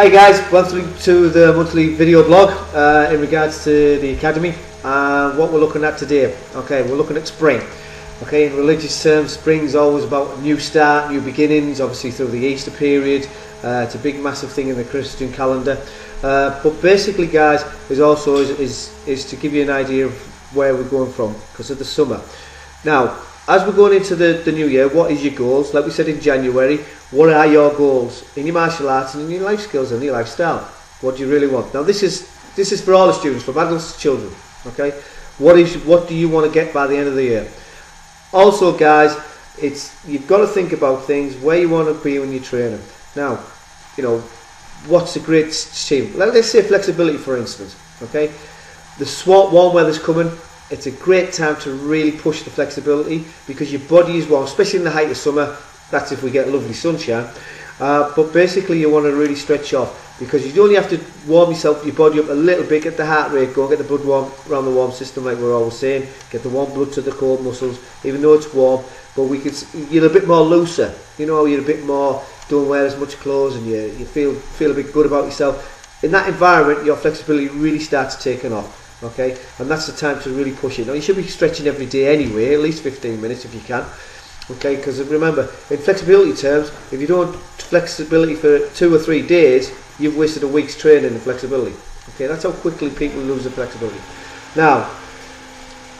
Hi guys, welcome to the monthly video blog in regards to the academy and what we're looking at today. Okay, we're looking at spring. Okay, in religious terms, spring's always about a new start, new beginnings, obviously through the Easter period. It's a big massive thing in the Christian calendar. But basically guys, is to give you an idea of where we're going from because of the summer. Now, as we're going into the new year, what is your goals? Like we said in January, what are your goals in your martial arts and in your life skills and your lifestyle? What do you really want? Now this is for all the students, from adults to children. Okay, what do you want to get by the end of the year? Also guys, you've got to think about things where you want to be when you're training. Now, you know, what's a great achievement? Let's say flexibility, for instance. Okay, the warm weather's coming. It's a great time to really push the flexibility because your body is warm, especially in the height of summer. That's if we get lovely sunshine. But basically you want to really stretch off because you only have to warm your body up a little bit, get the heart rate going, get the blood warm around the warm system like we're always saying, get the warm blood to the cold muscles, even though it's warm, but you're a bit more looser, you know, you're a bit more, don't wear as much clothes and you feel a bit good about yourself. In that environment your flexibility really starts taking off. Okay, and that's the time to really push it. Now you should be stretching every day anyway, at least 15 minutes if you can. Okay, because remember, in flexibility terms, if you don't flexibility for 2 or 3 days, you've wasted a week's training in flexibility. Okay, that's how quickly people lose their flexibility. Now,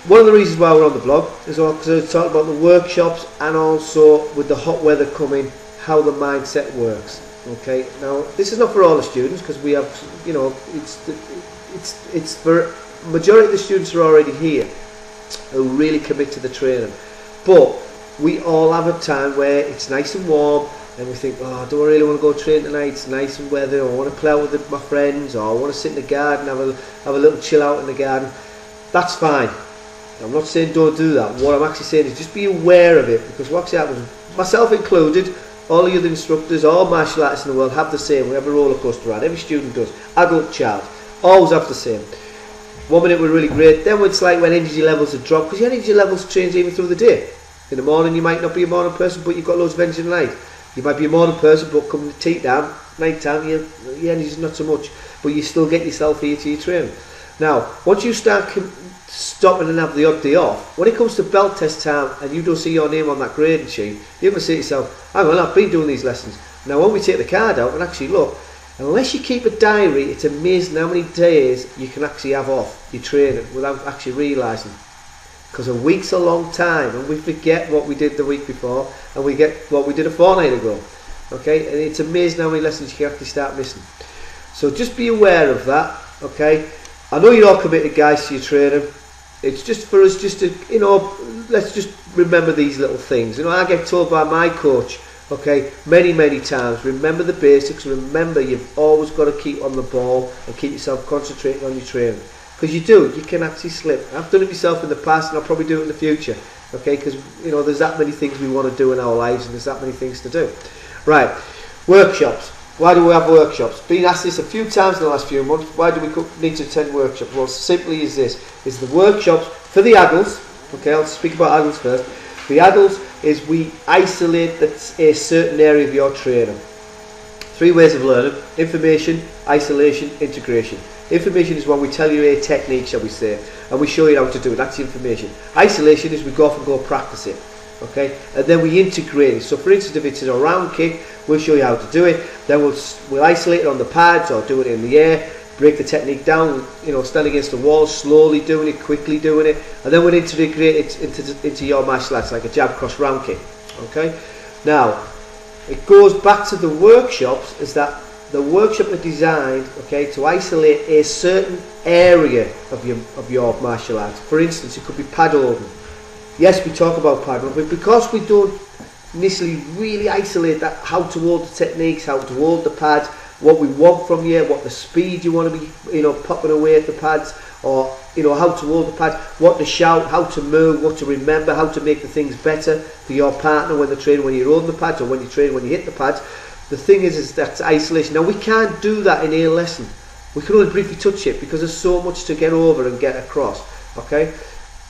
one of the reasons why we're on the blog is also to talk about the workshops and also with the hot weather coming, how the mindset works. Okay, now this is not for all the students because we have, you know, it's for majority of the students are already here who really commit to the training, but we all have a time where it's nice and warm and we think, oh, I don't really want to go train tonight, it's nice and weather, or I want to play out with my friends, or I want to sit in the garden, have a little chill out in the garden. That's fine. I'm not saying don't do that. What I'm actually saying is just be aware of it, because what actually happens, myself included, all the other instructors, all martial artists in the world have the same. We have a roller coaster ride, every student does, adult, child, always have the same. 1 minute we're really great, then it's like when energy levels are dropped, because your energy levels change even through the day. In the morning you might not be a morning person, but you've got loads of energy in light. You might be a morning person, but come to tea time, night time, your energy's not so much, but you still get yourself here to your training. Now, once you start stopping and have the odd day off, when it comes to belt test time and you don't see your name on that grading sheet, you're going to say to yourself, hang on, I've been doing these lessons. Now when we take the card out and actually look, unless you keep a diary, it's amazing how many days you can actually have off your training without actually realising. Because a week's a long time and we forget what we did the week before and we get what we did a fortnight ago. Okay, and it's amazing how many lessons you can actually start missing. So just be aware of that. Okay, I know you're all committed guys to your training. It's just for us just to, you know, let's just remember these little things. You know, I get told by my coach, okay, many times, remember the basics, remember you've always got to keep on the ball and keep yourself concentrating on your training. Because you can actually slip. I've done it myself in the past and I'll probably do it in the future. Okay, because, you know, there's that many things we want to do in our lives and there's that many things to do. Right, workshops. Why do we have workshops? Been asked this a few times in the last few months. Why do we need to attend workshops? Well, simply is this, is the workshops for the adults. Okay, I'll speak about adults first. The adults is we isolate a certain area of your training. 3 ways of learning: information, isolation, integration. Information is when we tell you a technique, shall we say, and we show you how to do it. That's information. Isolation is we go off and go practice it. Okay, and then we integrate it. So for instance, if it's a round kick, we'll show you how to do it. Then we'll isolate it on the pads or do it in the air, break the technique down, you know, stand against the wall, slowly doing it, quickly doing it, and then we'll integrate it into your martial arts like a jab, cross, round kick. Okay, now it goes back to the workshops, is that the workshop is designed, okay, to isolate a certain area of your martial arts. For instance, it could be pad holding. Yes, we talk about pad holding, but because we don't initially really isolate that, how to hold the techniques, how to hold the pads, what we want from you, what the speed you want to be, you know, popping away at the pads, or, you know, how to hold the pads, what to shout, how to move, what to remember, how to make the things better for your partner when they're training, when you're holding the pads, or when you train when you hit the pads. The thing is that's isolation. Now we can't do that in a lesson. We can only briefly touch it because there's so much to get over and get across. Okay,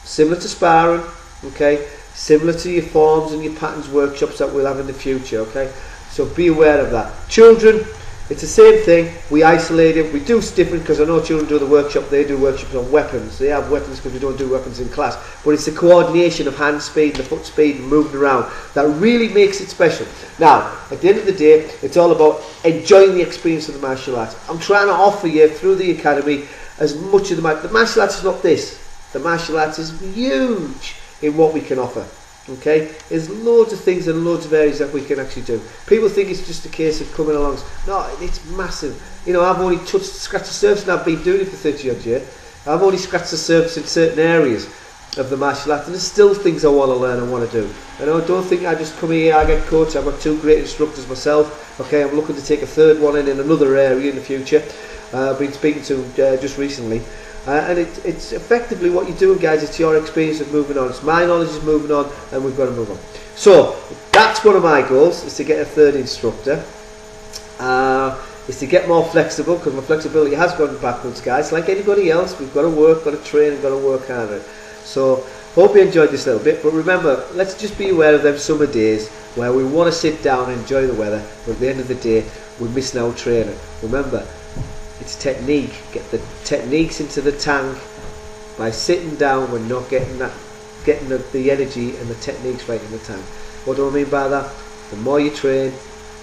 similar to sparring. Okay, similar to your forms and your patterns workshops that we'll have in the future. Okay, so be aware of that. Children, It's the same thing. We isolate it. We do different because I know children do the workshop. They do workshops on weapons. They have weapons because we don't do weapons in class. But it's the coordination of hand speed and the foot speed and moving around that really makes it special. Now, at the end of the day, it's all about enjoying the experience of the martial arts. I'm trying to offer you through the academy as much of the martial arts is not this. The martial arts is huge in what we can offer. Okay, there's loads of things and loads of areas that we can actually do. People think it's just a case of coming along. No, it's massive. You know, I've only scratched the surface and I've been doing it for 30 odd years. I've only scratched the surface in certain areas of the martial arts, and there's still things I want to learn and want to do. And I don't think I just come here, I get coached. I've got 2 great instructors myself. Okay, I'm looking to take a 3rd one in another area in the future. I've been speaking to just recently. And it's effectively what you're doing, guys. It's your experience of moving on. It's my knowledge is moving on, and we've got to move on. So that's one of my goals, is to get a 3rd instructor. Is to get more flexible, because my flexibility has gone backwards, guys. Like anybody else, we've got to work, got to train, and got to work harder. So hope you enjoyed this little bit. But remember, let's just be aware of them summer days where we want to sit down and enjoy the weather, but at the end of the day, we're missing out training. Remember, it's technique. Get the techniques into the tank. By sitting down, we're not getting the energy and the techniques right in the tank. What do I mean by that? The more you train,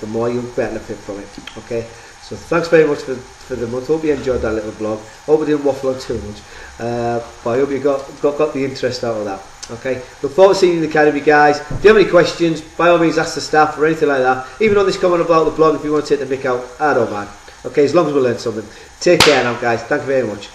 the more you'll benefit from it. Okay. So thanks very much for the month. Hope you enjoyed that little blog. Hope I didn't waffle on too much. But I hope you got the interest out of that. Okay. Look forward to seeing you in the academy, guys. If you have any questions, by all means ask the staff or anything like that. Even on this comment about the blog, if you want to take the mick out, I don't mind. Okay, as long as we learn something. Take care now, guys. Thank you very much.